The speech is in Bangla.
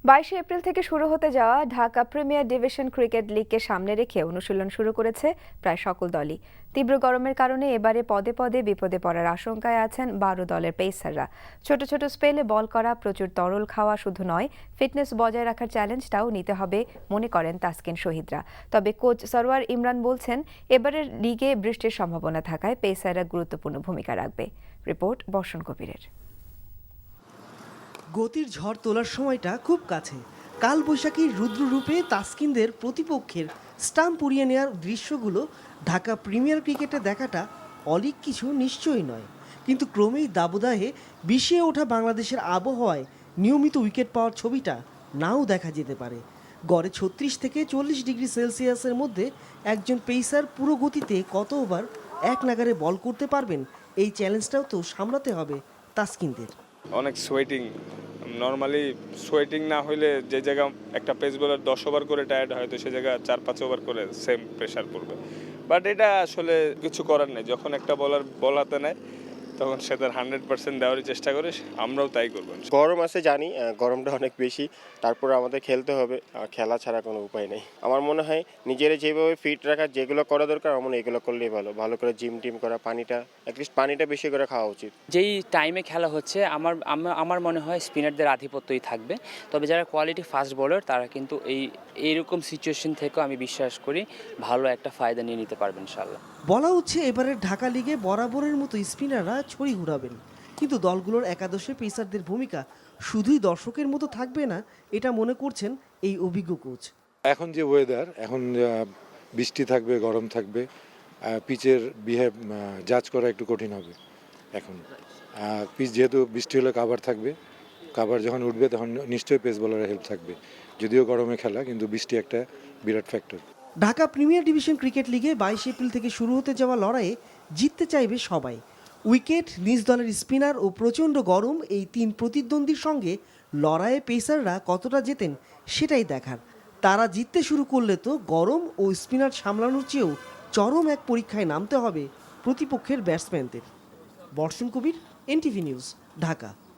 22 এপ্রিল থেকে শুরু হতে যাওয়া ঢাকা প্রিমিয়ার ডিভিশন ক্রিকেট লিগকে সামনে রেখে অনুশীলন শুরু করেছে প্রায় সকল দলই। তীব্র গরমের কারণে এবারে পদে পদে বিপদে পড়ার আশঙ্কায় আছেন 12 দলের পেসাররা। ছোট ছোট স্পেলে বল করা, প্রচুর তরল খাওয়া শুধু নয়, ফিটনেস বজায় রাখার চ্যালেঞ্জটাও নিতে হবে মনে করেন তাসকিন শহীদরা। তবে কোচ সরওয়ার ইমরান বলছেন, এবারের লিগে বৃষ্টির সম্ভাবনা থাকায় পেসাররা গুরুত্বপূর্ণ ভূমিকা রাখবে। রিপোর্ট বর্ষণ কবিরের। গতির ঝড় তোলার সময়টা খুব কাছে। কালবৈশাখীর রুদ্ররূপে তাসকিনদের প্রতিপক্ষের স্টাম্প উড়িয়ে নেওয়ার দৃশ্যগুলো ঢাকা প্রিমিয়ার ক্রিকেটে দেখাটা অলীক কিছু নিশ্চয়ই নয়। কিন্তু ক্রমেই দাবদাহে বিষিয়ে ওঠা বাংলাদেশের আবহাওয়ায় নিয়মিত উইকেট পাওয়ার ছবিটা নাও দেখা যেতে পারে। গড়ে 36 থেকে 40 ডিগ্রি সেলসিয়াসের মধ্যে একজন পেসার পুরো গতিতে কত ওভার এক নাগারে বল করতে পারবেন, এই চ্যালেঞ্জটাও তো সামলাতে হবে তাসকিনদের। অনেক সোয়েটিং, নর্মালি সোয়েটিং না হইলে যে জায়গা একটা পেস বোলার 10 ওভার করে টায়ার্ড হয়, তো সে জায়গা 4-5 ওভার করে সেম প্রেশার পড়বে। বাট এটা আসলে কিছু করার নেই, যখন একটা বলার বল হাতে নেয় তখন সে তার 100% দেওয়ারই চেষ্টা করে, আমরাও তাই করবো। গরম আছে জানি, গরমটা অনেক বেশি, তারপর আমাদের খেলতে হবে, খেলা ছাড়া কোনো উপায় নেই। আমার মনে হয় নিজেরা যেভাবে ফিট রাখার যেগুলো করা দরকার, আমার মনে হয় এগুলো করলেই ভালো। ভালো করে জিম টিম করা, অ্যাটলিস্ট পানিটা বেশি করে খাওয়া উচিত। যেই টাইমে খেলা হচ্ছে আমার মনে হয় স্পিনারদের আধিপত্যই থাকবে। তবে যারা কোয়ালিটি ফাস্ট বোলার তারা কিন্তু এইরকম সিচুয়েশন থেকেও আমি বিশ্বাস করি ভালো একটা ফায়দা নিয়ে নিতে পারবেন ইনশাল্লাহ। বলা হচ্ছে এবারের ঢাকা লিগে বরাবরের মতো স্পিনাররা ছড়ি ঘুরাবেন, কিন্তু দলগুলোর একাদশে পেসারদের ভূমিকা শুধুই দর্শকের মতো থাকবে না, এটা মনে করছেন এই অভিজ্ঞ কোচ। এখন যে ওয়েদার, এখন বৃষ্টি থাকবে, গরম থাকবে, পিচের বিহেভ জাজ করা একটু কঠিন হবে। এখন পিচ যেহেতু বৃষ্টি হলে কাভার থাকবে, কাভার যখন উঠবে তখন নিশ্চয়ই পেস বোলারের হেল্প থাকবে। যদিও গরমে খেলা, কিন্তু বৃষ্টি একটা বিরাট factor. Dhaka premier division cricket লিগে 22 এপ্রিল থেকে শুরু হতে যাওয়া লড়াইয়ে জিততে চাইবে সবাই। উইকেট, নিজ দলের স্পিনার ও প্রচণ্ড গরম, এই তিন প্রতিদ্বন্দ্বীর সঙ্গে লড়াইয়ে পেসাররা কতটা জেতেন সেটাই দেখার। তারা জিততে শুরু করলে তো গরম ও স্পিনার সামলানোর চেয়েও চরম এক পরীক্ষায় নামতে হবে প্রতিপক্ষের ব্যাটসম্যানদের। বর্ষণ কবির, এনটিভি নিউজ, ঢাকা।